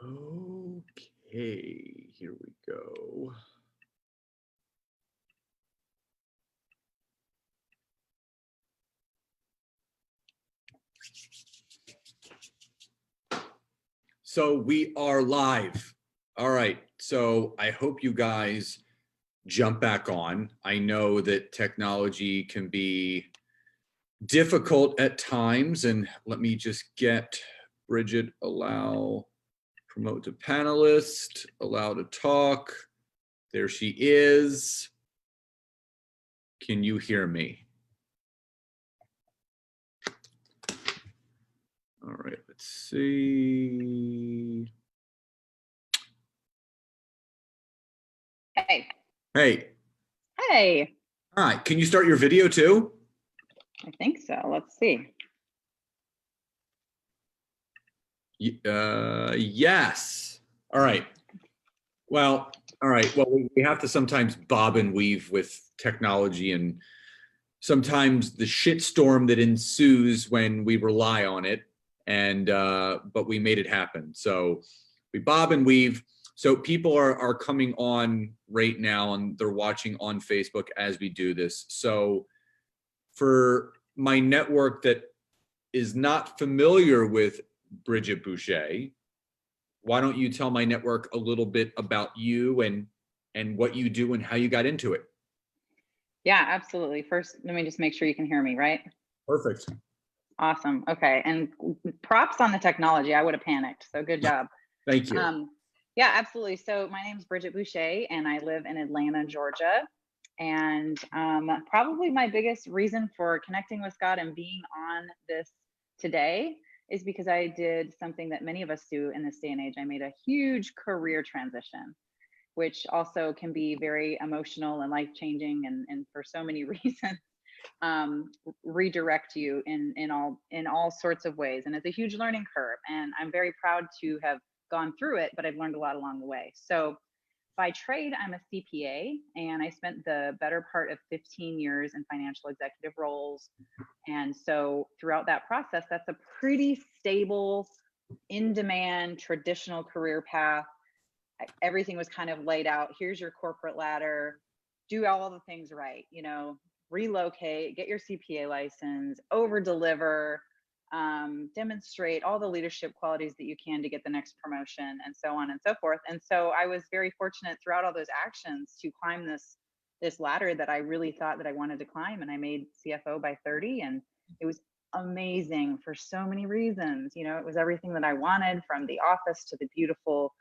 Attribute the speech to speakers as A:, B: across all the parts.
A: Okay, here we go. So we are live. All right. So I hope you guys jump back on. I know that technology can be difficult at times. And let me just get Bridget, promote to panelist, allow to talk. There she is. Can you hear me? All right, let's see.
B: Hey.
A: Hey.
B: Hey.
A: Hi, can you start your video too?
B: I think so. Let's see.
A: Yes. All right. Well, all right. Well, we have to sometimes bob and weave with technology, and sometimes the shitstorm that ensues when we rely on it. And but we made it happen. So we bob and weave. So people are coming on right now, and they're watching on Facebook as we do this. So for my network that is not familiar with Bridgette Boucher, why don't you tell my network a little bit about you and what you do and how you got into it?
B: Yeah, absolutely. First, let me just make sure you can hear me, right?
A: Perfect.
B: Awesome. Okay. And props on the technology. I would have panicked. So good job.
A: Thank you.
B: Yeah, absolutely. So my name is Bridgette Boucher and I live in Atlanta, Georgia. And probably my biggest reason for connecting with Scott and being on this today is because I did something that many of us do in this day and age. I made a huge career transition, which also can be very emotional and life-changing, and for so many reasons redirect you in all sorts of ways. And it's a huge learning curve, and I'm very proud to have gone through it, but I've learned a lot along the way. So by trade, I'm a CPA, and I spent the better part of 15 years in financial executive roles. And so throughout that process, that's a pretty stable, in-demand, traditional career path. Everything was kind of laid out. Here's your corporate ladder, do all the things right, relocate, get your CPA license, over deliver, demonstrate all the leadership qualities that you can to get the next promotion, and so on and so forth. And so I was very fortunate throughout all those actions to climb this ladder that I really thought that I wanted to climb. And I made CFO by 30, and it was amazing for so many reasons. It was everything that I wanted, from the office to the beautiful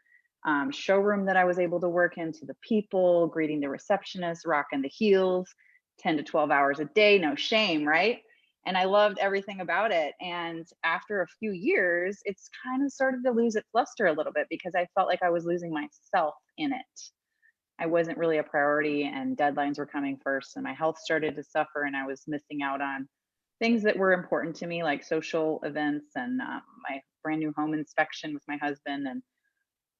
B: showroom that I was able to work in, to the people, greeting the receptionist, rocking the heels, 10 to 12 hours a day, no shame, right? And I loved everything about it. And after a few years, it's kind of started to lose its luster a little bit, because I felt like I was losing myself in it. I wasn't really a priority, and deadlines were coming first, and my health started to suffer, and I was missing out on things that were important to me, like social events and my brand new home inspection with my husband. And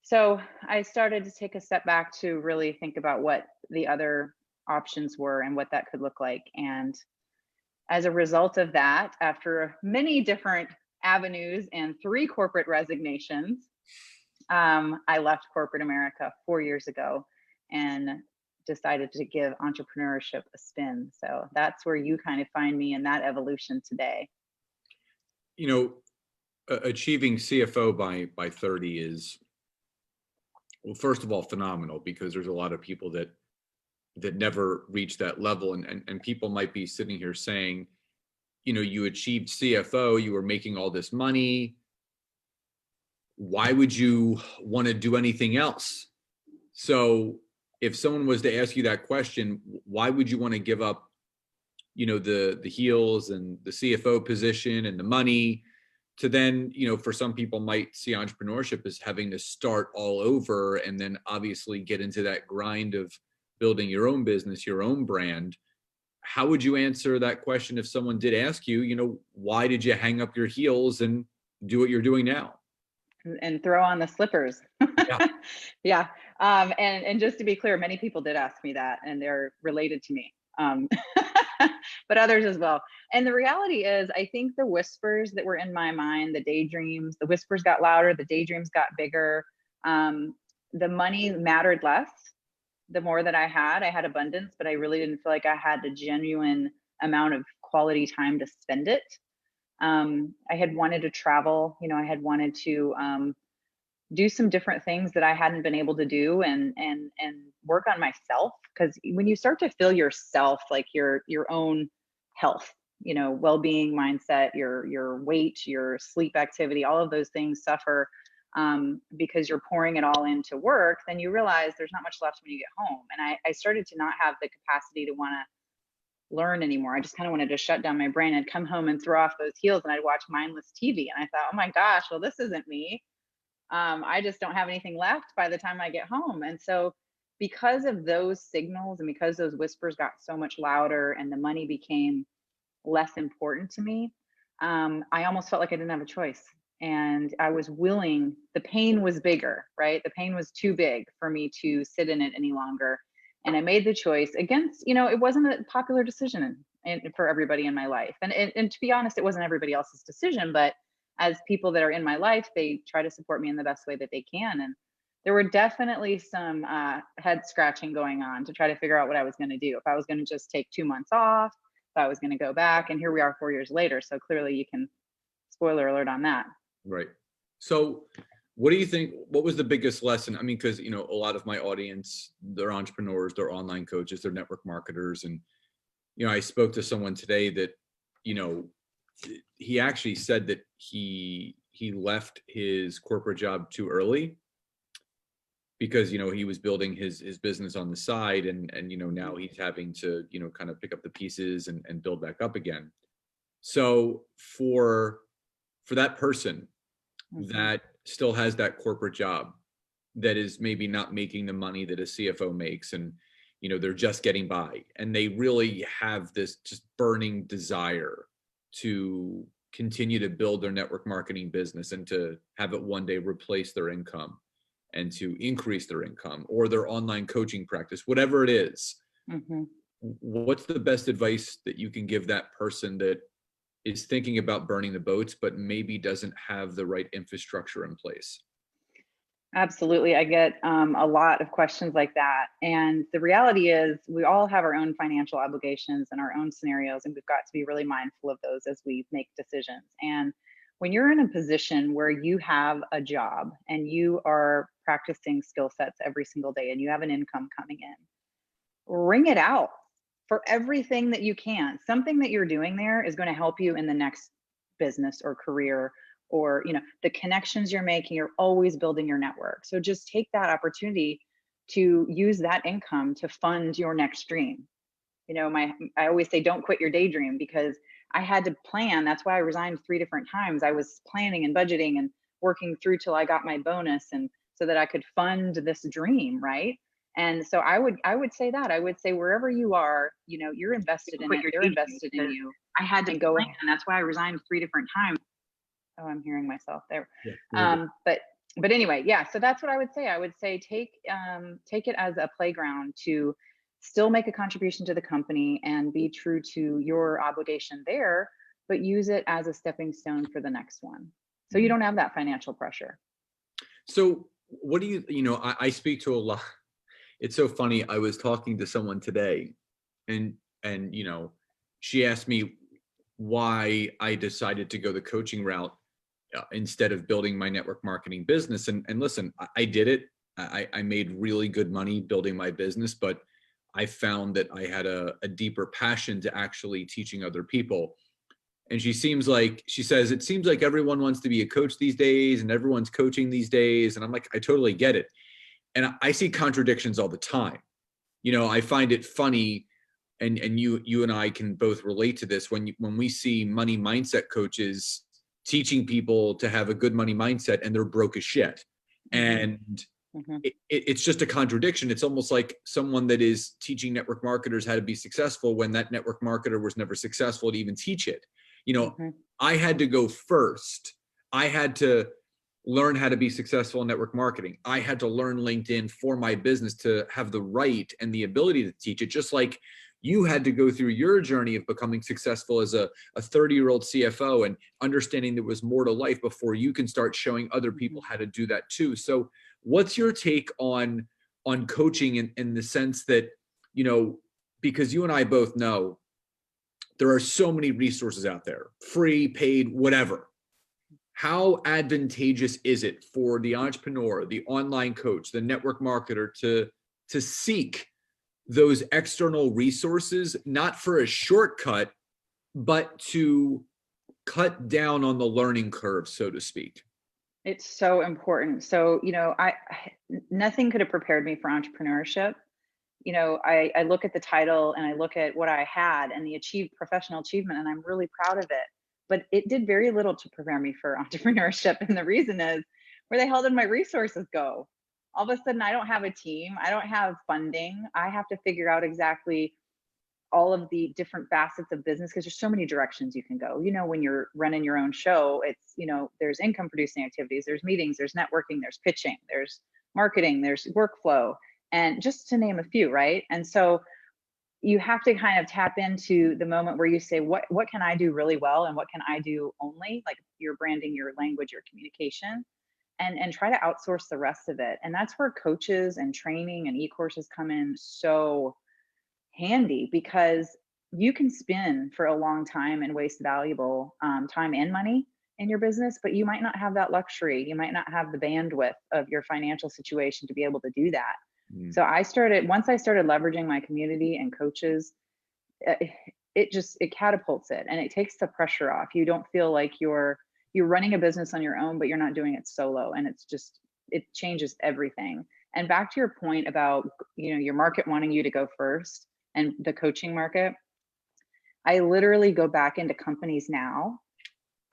B: so I started to take a step back to really think about what the other options were and what that could look like. And as a result of that, after many different avenues and 3 corporate resignations, I left corporate America 4 years ago and decided to give entrepreneurship a spin. So that's where you kind of find me in that evolution today.
A: Achieving CFO by 30 is, well, first of all, phenomenal, because there's a lot of people that never reach that level. And people might be sitting here saying, you achieved CFO, you were making all this money. Why would you want to do anything else? So if someone was to ask you that question, why would you want to give up, the heels and the CFO position and the money, to then, for some people might see entrepreneurship as having to start all over, and then obviously get into that grind of building your own business, your own brand. How would you answer that question if someone did ask you, why did you hang up your heels and do what you're doing now?
B: And throw on the slippers.
A: Yeah.
B: Yeah. And just to be clear, many people did ask me that, and they're related to me. but others as well. And the reality is, I think the whispers that were in my mind, the daydreams, the whispers got louder, the daydreams got bigger. The money mattered less. The more that I had abundance, but I really didn't feel like I had a genuine amount of quality time to spend it. I had wanted to travel, I had wanted to do some different things that I hadn't been able to do, and work on myself. Because when you start to feel yourself, like your own health, well-being, mindset, your weight, your sleep activity, all of those things suffer because you're pouring it all into work, then you realize there's not much left when you get home. And I started to not have the capacity to want to learn anymore. I just kind of wanted to shut down my brain and come home and throw off those heels, and I'd watch mindless TV. And I thought, oh my gosh, well, this isn't me. I just don't have anything left by the time I get home. And so, because of those signals and because those whispers got so much louder and the money became less important to me, I almost felt like I didn't have a choice. And I was willing, the pain was bigger, right? The pain was too big for me to sit in it any longer. And I made the choice against, it wasn't a popular decision for everybody in my life. And to be honest, it wasn't everybody else's decision, but as people that are in my life, they try to support me in the best way that they can. And there were definitely some head scratching going on to try to figure out what I was going to do. If I was going to just take 2 months off, if I was going to go back, and here we are 4 years later. So clearly you can, spoiler alert on that.
A: Right. So what do you think, what was the biggest lesson? I mean, because, a lot of my audience, they're entrepreneurs, they're online coaches, they're network marketers. And, I spoke to someone today that, he actually said that he left his corporate job too early because, he was building his business on the side, and now he's having to, kind of pick up the pieces and build back up again. So for that person that still has that corporate job, that is maybe not making the money that a CFO makes, and they're just getting by, and they really have this just burning desire to continue to build their network marketing business and to have it one day replace their income and to increase their income or their online coaching practice, whatever it is. What's the best advice that you can give that person that is thinking about burning the boats, but maybe doesn't have the right infrastructure in place?
B: Absolutely. I get a lot of questions like that. And the reality is we all have our own financial obligations and our own scenarios, and we've got to be really mindful of those as we make decisions. And when you're in a position where you have a job and you are practicing skill sets every single day and you have an income coming in, wring it out for everything that you can. Something that you're doing there is going to help you in the next business or career, or the connections you're making. You're always building your network. So just take that opportunity to use that income to fund your next dream. I always say, don't quit your daydream, because I had to plan. That's why I resigned 3 different times. I was planning and budgeting and working through till I got my bonus, and so that I could fund this dream, right? And so I would say that. I would say wherever you are, you're invested in it. They're invested in you. I had to go in, and that's why I resigned 3 different times. Oh, I'm hearing myself there.
A: Yeah,
B: But anyway, yeah. So that's what I would say. I would say take it as a playground to still make a contribution to the company and be true to your obligation there, but use it as a stepping stone for the next one, so you don't have that financial pressure.
A: So what do you, I speak to a lot. It's so funny. I was talking to someone today, and she asked me why I decided to go the coaching route instead of building my network marketing business. And listen, I did it. I made really good money building my business, but I found that I had a deeper passion to actually teaching other people. And she says, it seems like everyone wants to be a coach these days and everyone's coaching these days. And I'm like, I totally get it. And I see contradictions all the time. I find it funny, and you and I can both relate to this, when we see money mindset coaches teaching people to have a good money mindset and they're broke as shit. And it's just a contradiction. It's almost like someone that is teaching network marketers how to be successful when that network marketer was never successful to even teach it. I had to go first. I had to learn how to be successful in network marketing. I had to learn LinkedIn for my business to have the right and the ability to teach it. Just like you had to go through your journey of becoming successful as a 30-year-old CFO and understanding there was more to life before you can start showing other people how to do that too. So what's your take on coaching in the sense that, you know, because you and I both know there are so many resources out there, free, paid, whatever. How advantageous is it for the entrepreneur, the online coach, the network marketer to seek those external resources, not for a shortcut, but to cut down on the learning curve, so to speak?
B: It's so important. So, you know, nothing could have prepared me for entrepreneurship. You know, I look at the title and I look at what I had and the achieved professional achievement, and I'm really proud of it. But it did very little to prepare me for entrepreneurship. And the reason is, where the hell did my resources go? All of a sudden, I don't have a team. I don't have funding. I have to figure out exactly all of the different facets of business, because there's so many directions you can go. You know, when you're running your own show, it's, you know, there's income producing activities, there's meetings, there's networking, there's pitching, there's marketing, there's workflow, and just to name a few, right? And so you have to kind of tap into the moment where you say, what can I do really well, and what can I do only, like your branding, your language, your communication, and try to outsource the rest of it. And that's where coaches and training and e-courses come in so handy, because you can spin for a long time and waste valuable time and money in your business, but you might not have that luxury. You might not have the bandwidth of your financial situation to be able to do that. So once I started leveraging my community and coaches, it catapults it, and it takes the pressure off. You don't feel like you're running a business on your own, but you're not doing it solo. And it changes everything. And back to your point about, you know, your market wanting you to go first and the coaching market, I literally go back into companies now.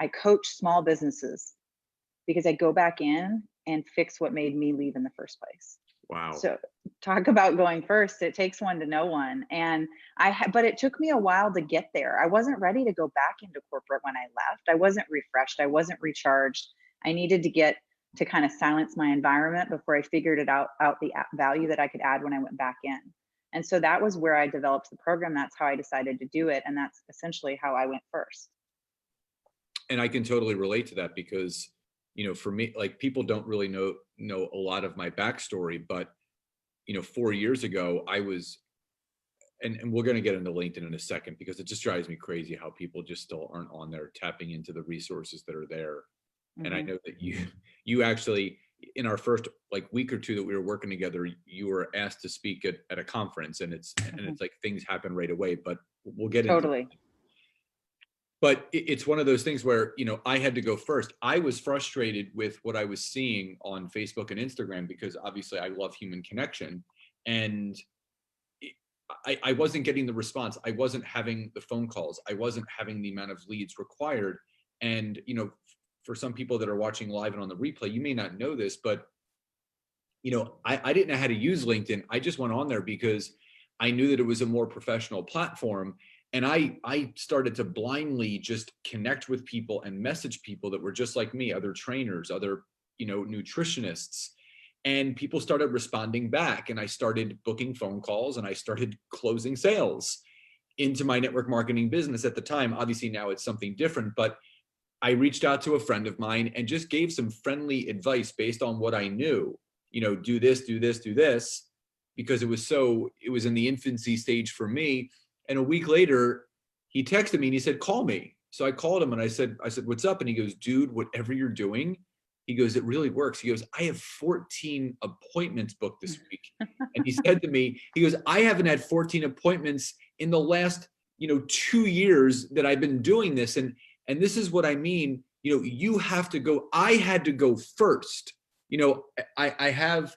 B: I coach small businesses because I go back in and fix what made me leave in the first place.
A: Wow.
B: So talk about going first. It takes one to know one. And but it took me a while to get there. I wasn't ready to go back into corporate when I left. I wasn't refreshed. I wasn't recharged. I needed to get to kind of silence my environment before I figured it out the value that I could add when I went back in. And so that was where I developed the program. That's how I decided to do it. And that's essentially how I went first.
A: And I can totally relate to that because, you know, for me, like, people don't really know a lot of my backstory, but, you know, 4 years ago, I was, and we're going to get into LinkedIn in a second, because it just drives me crazy how people just still aren't on there tapping into the resources that are there. And I know that you actually, in our first like week or two that we were working together, you were asked to speak at a conference, and it's like things happen right away, but we'll get into it. But it's one of those things where, you know, I had to go first. I was frustrated with what I was seeing on Facebook and Instagram, because obviously I love human connection, and I wasn't getting the response. I wasn't having the phone calls. I wasn't having the amount of leads required. And, you know, for some people that are watching live and on the replay, you may not know this, but, you know, I didn't know how to use LinkedIn. I just went on there because I knew that it was a more professional platform. And I started to blindly just connect with people and message people that were just like me, other trainers, other, you know, nutritionists. And people started responding back, and I started booking phone calls, and I started closing sales into my network marketing business at the time. Obviously now it's something different, but I reached out to a friend of mine and just gave some friendly advice based on what I knew, you know, do this, do this, do this, because it was in the infancy stage for me. And a week later, he texted me and he said, call me. So I called him and I said, what's up? And he goes, dude, whatever you're doing, he goes, it really works. He goes, I have 14 appointments booked this week. And he said to me, he goes, I haven't had 14 appointments in the last, you know, 2 years that I've been doing this. And this is what I mean, you know, you have to go. I had to go first. You know, I have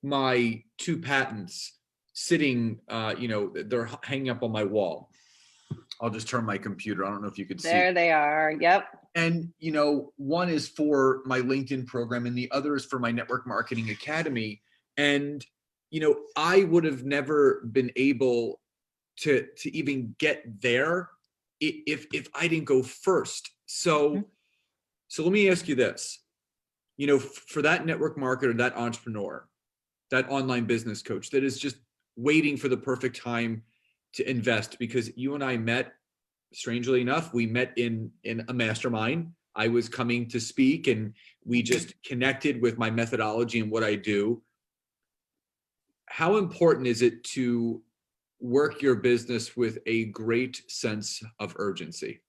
A: my 2 patents sitting, you know, they're hanging up on my wall. I'll just turn my computer. I don't know if you could see.
B: There they are. Yep.
A: And, you know, one is for my LinkedIn program and the other is for my Network Marketing Academy. And, you know, I would have never been able to even get there if I didn't go first. So let me ask you this, you know, for that network marketer, that entrepreneur, that online business coach that is just waiting for the perfect time to invest, because you and I met, strangely enough, we met in a mastermind. I was coming to speak and we just connected with my methodology and what I do. How important is it to work your business with a great sense of urgency?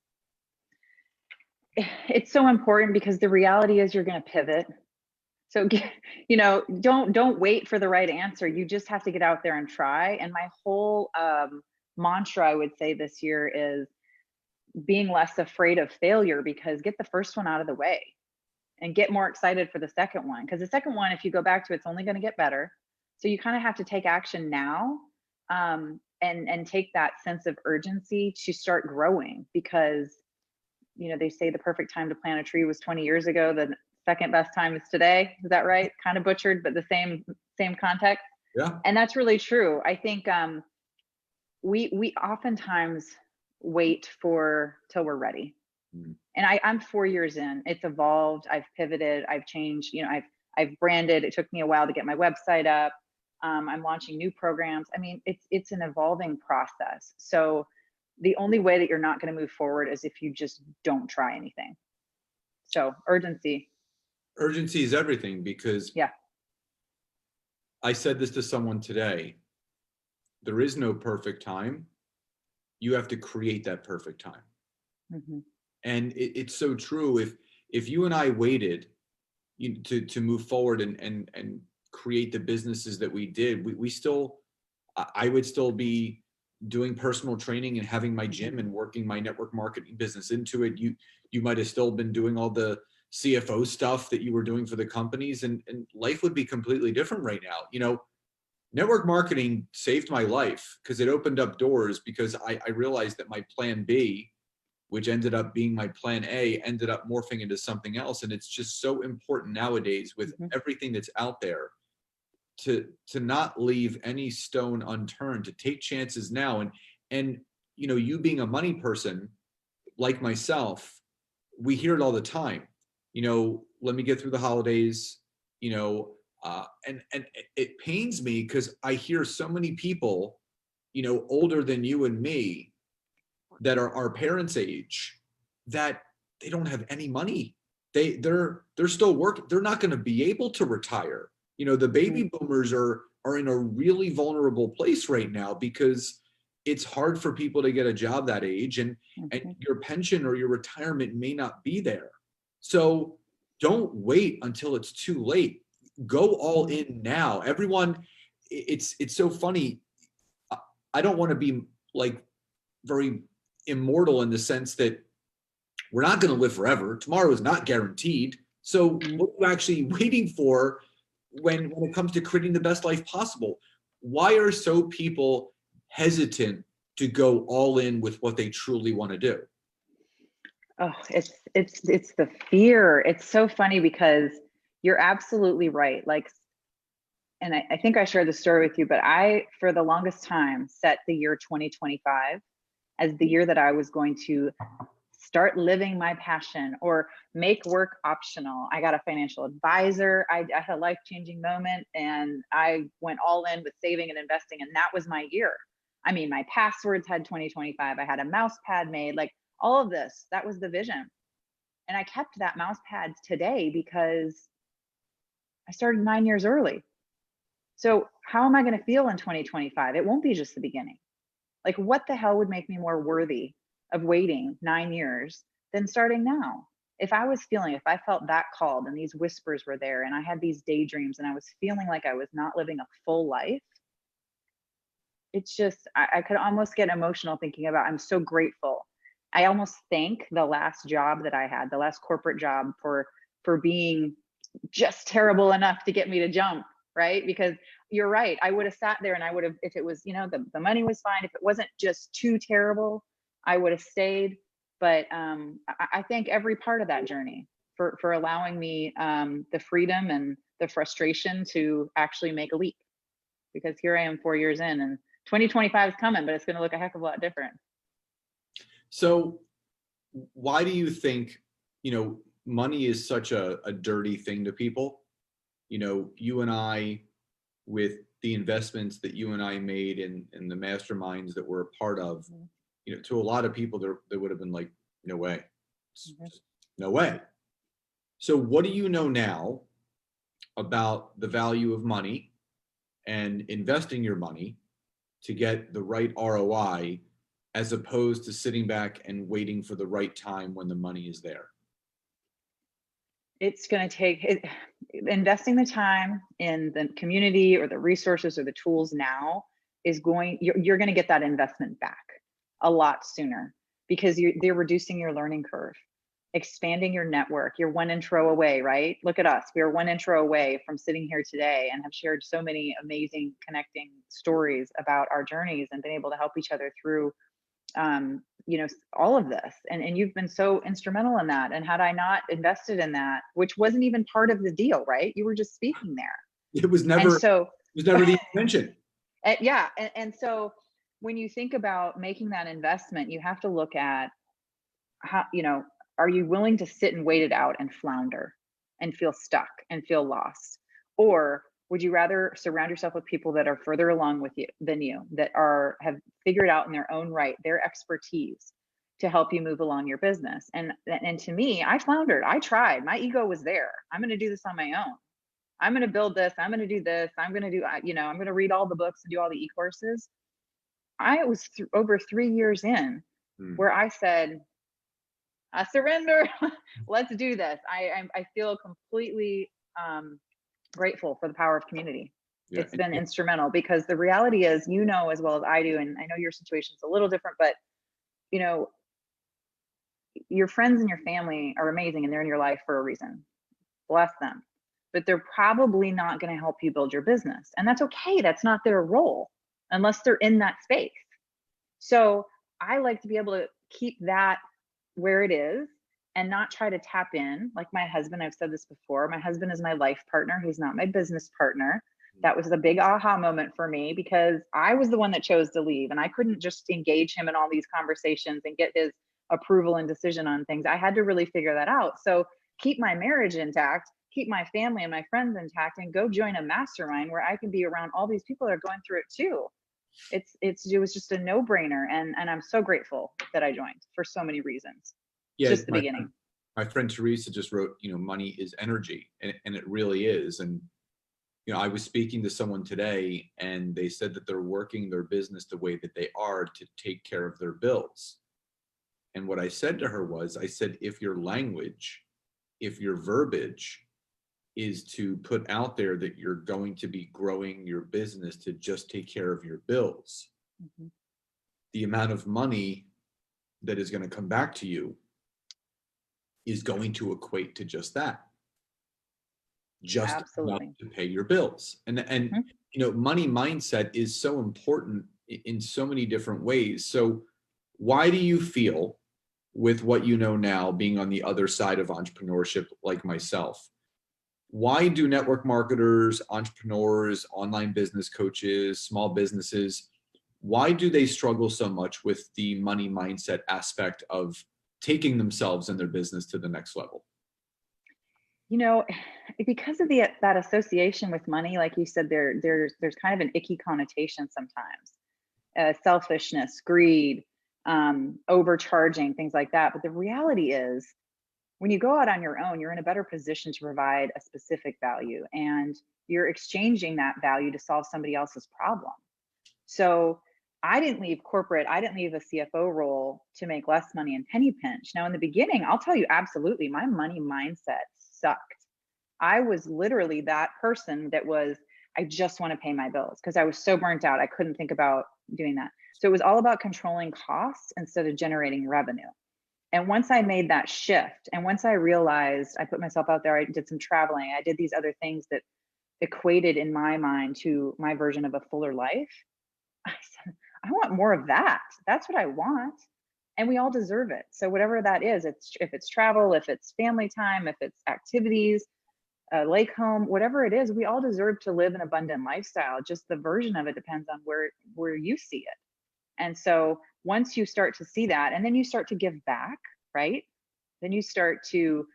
B: It's so important because the reality is you're going to pivot. So, don't wait for the right answer. You just have to get out there and try. And my whole mantra, I would say this year, is being less afraid of failure, because get the first one out of the way and get more excited for the second one. Because the second one, if you go back to, it's only going to get better. So you kind of have to take action now, and take that sense of urgency to start growing, because they say the perfect time to plant a tree was 20 years ago. The second best time is today. Is that right? Kind of butchered, but the same context.
A: Yeah.
B: And that's really true. I think we oftentimes wait till we're ready. And I'm 4 years in. It's evolved. I've pivoted. I've changed. I've branded. It took me a while to get my website up. I'm launching new programs. I mean, it's an evolving process. So the only way that you're not going to move forward is if you just don't try anything. So urgency
A: Urgency is everything, because
B: yeah.
A: I said this to someone today. There is no perfect time. You have to create that perfect time.
B: Mm-hmm.
A: And it's so true. If you and I waited to move forward and create the businesses that we did, I would still be doing personal training and having my gym and working my network marketing business into it. You might have still been doing all the CFO stuff that you were doing for the companies, and life would be completely different right now. Network marketing saved my life because it opened up doors, because I realized that my plan B, which ended up being my plan A, ended up morphing into something else. And it's just so important nowadays with everything that's out there to not leave any stone unturned, to take chances now. And you being a money person like myself, we hear it all the time. Let me get through the holidays, and it pains me because I hear so many people, older than you and me, that are our parents' age, that they don't have any money. They're still working. They're not going to be able to retire. The baby boomers are in a really vulnerable place right now, because it's hard for people to get a job that age, and your pension or your retirement may not be there. So don't wait until it's too late. Go all in now. Everyone, it's so funny. I don't want to be like very immortal in the sense that we're not going to live forever. Tomorrow is not guaranteed. So what are you actually waiting for when it comes to creating the best life possible? Why are so people hesitant to go all in with what they truly want to do?
B: Oh, it's the fear. It's so funny because you're absolutely right. And I think I shared the story with you, but I, for the longest time, set the year 2025 as the year that I was going to start living my passion or make work optional. I got a financial advisor. I had a life-changing moment, and I went all in with saving and investing. And that was my year. I mean, my passwords had 2025. I had a mouse pad made, like all of this. That was the vision. And I kept that mouse pad today because I started 9 years early. So how am I going to feel in 2025? It won't be just the beginning. Like, what the hell would make me more worthy of waiting 9 years than starting now? If I felt that called and these whispers were there and I had these daydreams and I was feeling like I was not living a full life, it's just, I could almost get emotional thinking about, I'm so grateful. I almost thank the last job that I had, the last corporate job, for being just terrible enough to get me to jump, right? Because you're right. I would have sat there and I would have, if it was, the money was fine. If it wasn't just too terrible, I would have stayed. But I thank every part of that journey for allowing me the freedom and the frustration to actually make a leap. Because here I am 4 years in, and 2025 is coming, but it's going to look a heck of a lot different.
A: So why do you think, money is such a dirty thing to people? You and I with the investments that you and I made in the masterminds that we're a part of, to a lot of people, there would have been like, no way, just no way. So what do you know now about the value of money and investing your money to get the right ROI, as opposed to sitting back and waiting for the right time when the money is there?
B: It's going to take investing the time in the community or the resources or the tools now is you're going to get that investment back a lot sooner, because they're reducing your learning curve, expanding your network. You're one intro away, right? Look at us. We are one intro away from sitting here today and have shared so many amazing connecting stories about our journeys and been able to help each other through all of this. And you've been so instrumental in that. And had I not invested in that, which wasn't even part of the deal, right? You were just speaking there.
A: It was never the intention.
B: Yeah. And so when you think about making that investment, you have to look at how, are you willing to sit and wait it out and flounder and feel stuck and feel lost? Or would you rather surround yourself with people that are further along with you than you, that have figured out in their own right, their expertise to help you move along your business? And to me, I floundered. I tried. My ego was there. I'm going to do this on my own. I'm going to build this. I'm going to do this. I'm going to do, I'm going to read all the books and do all the e-courses. I was over 3 years in where I said, I surrender. Let's do this. I feel completely grateful for the power of community. Yeah. It's been instrumental, because the reality is, as well as I do, and I know your situation's a little different, but your friends and your family are amazing and they're in your life for a reason. Bless them. But they're probably not going to help you build your business. And that's okay. That's not their role unless they're in that space. So I like to be able to keep that where it is and not try to tap in. Like my husband, I've said this before, my husband is my life partner. He's not my business partner. That was a big aha moment for me, because I was the one that chose to leave, and I couldn't just engage him in all these conversations and get his approval and decision on things. I had to really figure that out. So keep my marriage intact, keep my family and my friends intact, and go join a mastermind where I can be around all these people that are going through it too. It was just a no-brainer, and I'm so grateful that I joined for so many reasons. Yeah, just the beginning.
A: My friend Teresa just wrote, money is energy, and it really is. And I was speaking to someone today, and they said that they're working their business the way that they are to take care of their bills. And what I said to her was, I said, if your language, if your verbiage is to put out there that you're going to be growing your business to just take care of your bills, the amount of money that is going to come back to you is going to equate to just that. Just enough to pay your bills. And money mindset is so important in so many different ways. So why do you feel, with what you know now, being on the other side of entrepreneurship like myself, why do network marketers, entrepreneurs, online business coaches, small businesses, why do they struggle so much with the money mindset aspect of taking themselves and their business to the next level?
B: Because of that association with money, like you said, there's kind of an icky connotation sometimes, selfishness, greed, overcharging, things like that. But the reality is, when you go out on your own, you're in a better position to provide a specific value, and you're exchanging that value to solve somebody else's problem. So I didn't leave corporate. I didn't leave a CFO role to make less money and penny pinch. Now, in the beginning, I'll tell you, absolutely, my money mindset sucked. I was literally that person that I just want to pay my bills, because I was so burnt out. I couldn't think about doing that. So it was all about controlling costs instead of generating revenue. And once I made that shift, and once I realized, I put myself out there, I did some traveling, I did these other things that equated in my mind to my version of a fuller life, I said, I want more of that. That's what I want. And we all deserve it. So whatever that is, if it's travel, if it's family time, if it's activities, lake home, whatever it is, we all deserve to live an abundant lifestyle. Just the version of it depends on where you see it. And so once you start to see that, and then you start to give back, right? Then you start to,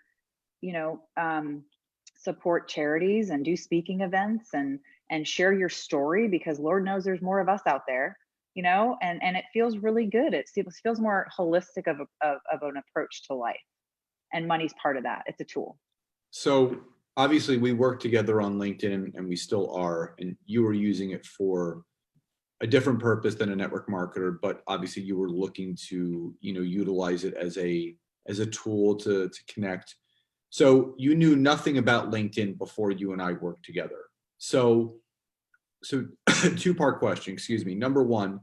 B: support charities and do speaking events and share your story, because Lord knows there's more of us out there, and it feels really good. It feels more holistic of an approach to life, and money's part of that. It's a tool.
A: So obviously we work together on LinkedIn, and we still are, and you were using it for a different purpose than a network marketer, but obviously you were looking to, utilize it as a tool to connect. So you knew nothing about LinkedIn before you and I worked together. So two-part question, excuse me. Number one,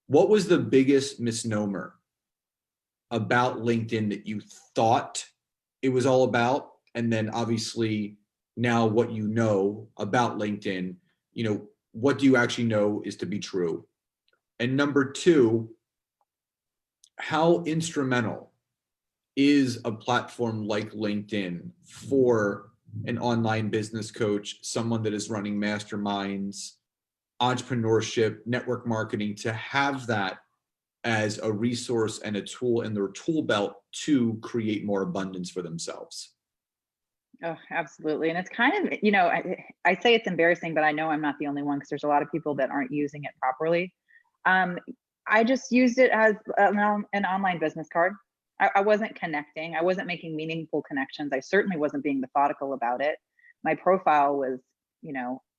A: what was the biggest misnomer about LinkedIn that you thought it was all about? And then obviously now what you know about LinkedIn, what do you actually know is to be true? And number two, how instrumental is a platform like LinkedIn for an online business coach, someone that is running masterminds, entrepreneurship, network marketing, to have that as a resource and a tool in their tool belt to create more abundance for themselves?
B: Oh, absolutely. And it's kind of, I say it's embarrassing, but I know I'm not the only one, because there's a lot of people that aren't using it properly. I just used it as an online business card. I wasn't connecting. I wasn't making meaningful connections. I certainly wasn't being methodical about it. My profile was,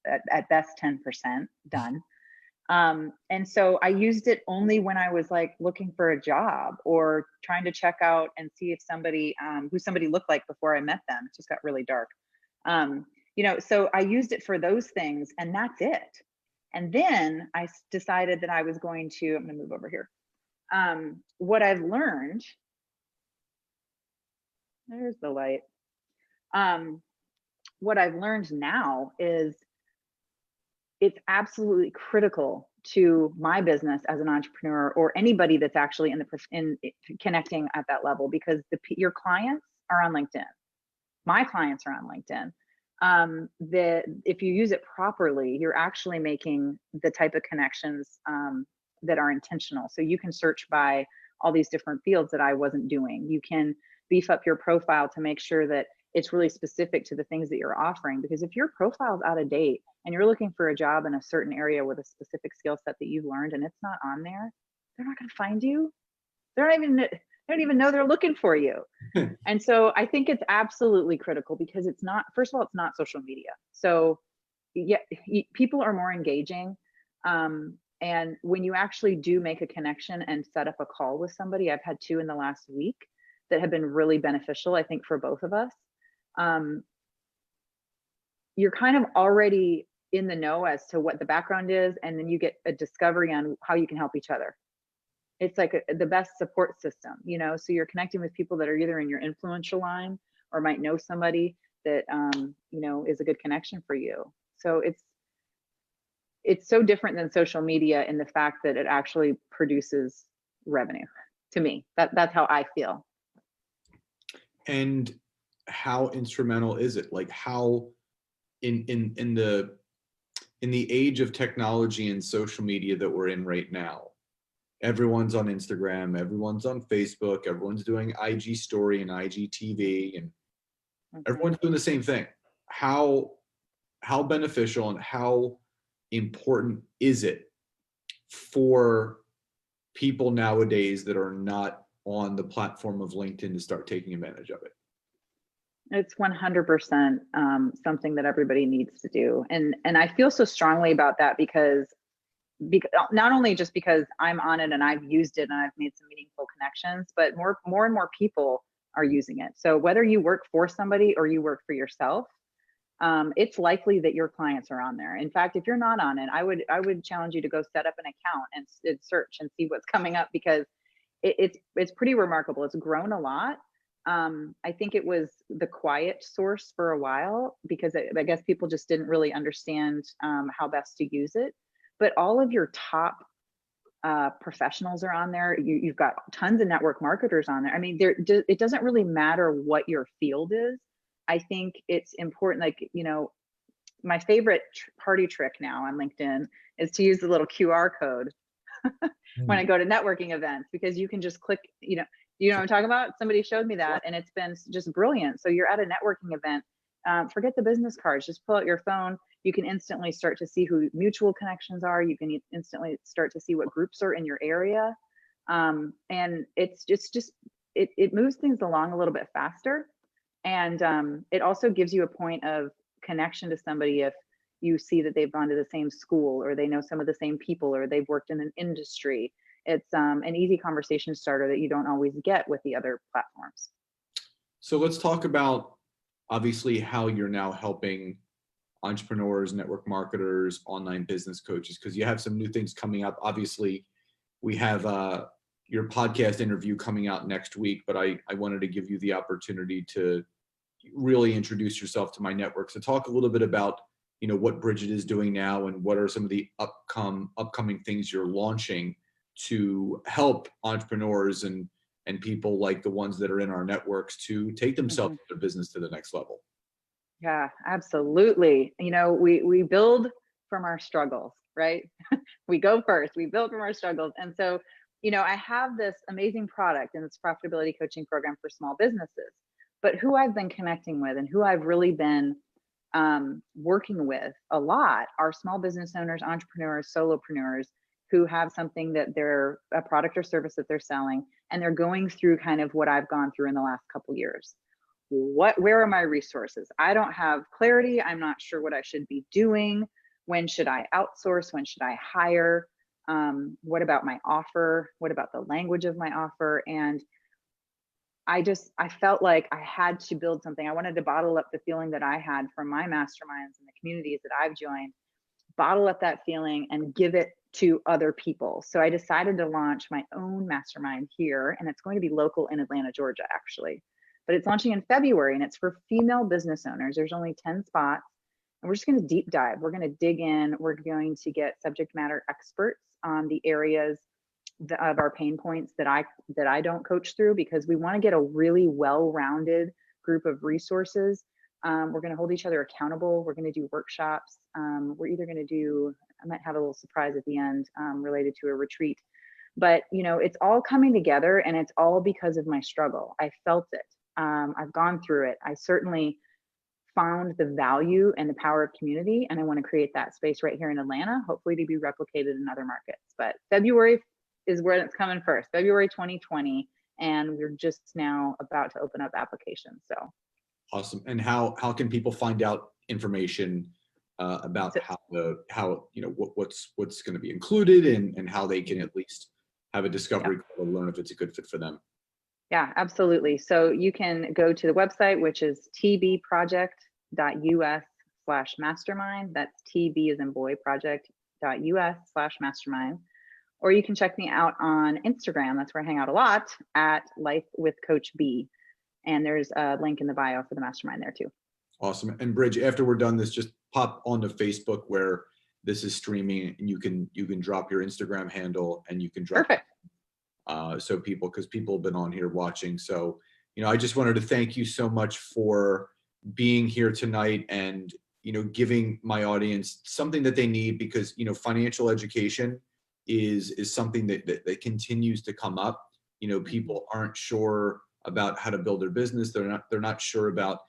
B: at best 10% done. And so I used it only when I was like looking for a job or trying to check out and see if somebody, who somebody looked like before I met them. It just got really dark. So I used it for those things, and that's it. And then I decided that I was going to, I'm going to move over here. What I've learned, there's the light. What I've learned now is it's absolutely critical to my business as an entrepreneur, or anybody that's actually in connecting at that level, because your clients are on LinkedIn. My clients are on LinkedIn. If you use it properly, you're actually making the type of connections that are intentional. So you can search by all these different fields that I wasn't doing. You can beef up your profile to make sure that it's really specific to the things that you're offering. Because if your profile is out of date and you're looking for a job in a certain area with a specific skill set that you've learned, and it's not on there, they're not going to find you. They don't even know they're looking for you. And so I think it's absolutely critical, because it's not, first of all, it's not social media. So yeah, people are more engaging. And when you actually do make a connection and set up a call with somebody, I've had 2 in the last week that have been really beneficial, I think, for both of us. You're kind of already in the know as to what the background is, and then you get a discovery on how you can help each other. It's like the best support system, so you're connecting with people that are either in your influential line or might know somebody that, is a good connection for you. So it's so different than social media in the fact that it actually produces revenue. To me, that's how I feel.
A: And how instrumental is it? Like, how in the age of technology and social media that we're in right now, everyone's on Instagram, everyone's on Facebook, everyone's doing IG story and IGTV, and everyone's doing the same thing. How beneficial and how important is it for people nowadays that are not on the platform of LinkedIn to start taking advantage of it?
B: It's 100% something that everybody needs to do. And I feel so strongly about that because not only just because I'm on it and I've used it and I've made some meaningful connections, but more and more people are using it. So whether you work for somebody or you work for yourself, it's likely that your clients are on there. In fact, if you're not on it, I would challenge you to go set up an account and search and see what's coming up, because it's pretty remarkable. It's grown a lot. I think it was the quiet source for a while, because I guess people just didn't really understand how best to use it. But all of your top professionals are on there. You've got tons of network marketers on there. I mean, it doesn't really matter what your field is. I think it's important, like, my favorite party trick now on LinkedIn is to use the little QR code when I go to networking events, because you can just click, you know what I'm talking about? Somebody showed me that, and it's been just brilliant. So you're at a networking event, forget the business cards, just pull out your phone. You can instantly start to see who mutual connections are. You can instantly start to see what groups are in your area. And it moves things along a little bit faster. And it also gives you a point of connection to somebody if you see that they've gone to the same school, or they know some of the same people, or they've worked in an industry. It's an easy conversation starter that you don't always get with the other platforms.
A: So let's talk about obviously how you're now helping entrepreneurs, network marketers, online business coaches, because you have some new things coming up. Obviously, we have your podcast interview coming out next week, but I wanted to give you the opportunity to really introduce yourself to my network. So talk a little bit about, what Bridget is doing now, and what are some of the upcoming things you're launching to help entrepreneurs and people like the ones that are in our networks to take themselves their business to the next level.
B: Yeah, absolutely. We build from our struggles, right? We go first, we build from our struggles. And so, I have this amazing product and this profitability coaching program for small businesses, but who I've been connecting with and who I've really been working with a lot are small business owners, entrepreneurs, solopreneurs who have something that they're a product or service that they're selling, and they're going through kind of what I've gone through in the last couple years. Where are my resources? I don't have clarity. I'm not sure what I should be doing. When should I outsource? When should I hire? What about my offer? What about the language of my offer? And I felt like I had to build something. I wanted to bottle up the feeling that I had from my masterminds and the communities that I've joined, bottle up that feeling and give it to other people. So I decided to launch my own mastermind here, and it's going to be local in Atlanta, Georgia, actually. But it's launching in February, and it's for female business owners. There's only 10 spots, and we're just going to deep dive. We're going to dig in. We're going to get subject matter experts on the areas of our pain points that I don't coach through, because we want to get a really well-rounded group of resources. We're going to hold each other accountable. We're going to do workshops. We're either going to do, I might have a little surprise at the end related to a retreat. But, it's all coming together, and it's all because of my struggle. I felt it. I've gone through it. I certainly found the value and the power of community, and I want to create that space right here in Atlanta, hopefully to be replicated in other markets. But February is where it's coming first, February 2020, and we're just now about to open up applications. So
A: awesome. And how can people find out information about what's going to be included, and how they can at least have a discovery call to learn if it's a good fit for them?
B: Yeah, absolutely. So you can go to the website, which is tbproject.us/mastermind. That's TB as in boy, project.us/mastermind. Or you can check me out on Instagram. That's where I hang out a lot, at Life with Coach B. And there's a link in the bio for the mastermind there too.
A: Awesome. And Bridge, after we're done this, just pop onto Facebook where this is streaming, and you can drop your Instagram handle, and you can drop
B: Perfect.
A: So because people have been on here watching. So, I just wanted to thank you so much for being here tonight, and, giving my audience something that they need, because, financial education is something that continues to come up. People aren't sure about how to build their business. They're not sure about,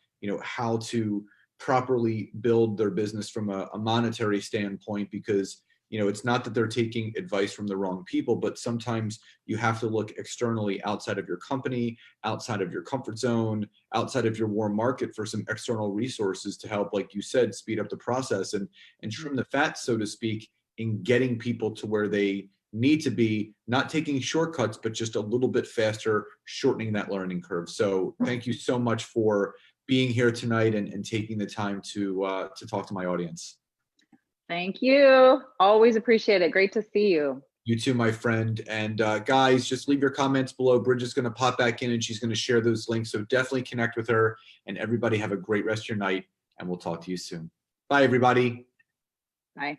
A: how to properly build their business from a monetary standpoint, because it's not that they're taking advice from the wrong people, but sometimes you have to look externally outside of your company, outside of your comfort zone, outside of your warm market for some external resources to help, like you said, speed up the process and trim the fat, so to speak, in getting people to where they need to be, not taking shortcuts, but just a little bit faster, shortening that learning curve. So thank you so much for being here tonight and taking the time to talk to my audience.
B: Thank you. Always appreciate it. Great to see you.
A: You too, my friend. And guys, just leave your comments below. Bridget's going to pop back in, and she's going to share those links. So definitely connect with her. And everybody have a great rest of your night, and we'll talk to you soon. Bye, everybody.
B: Bye.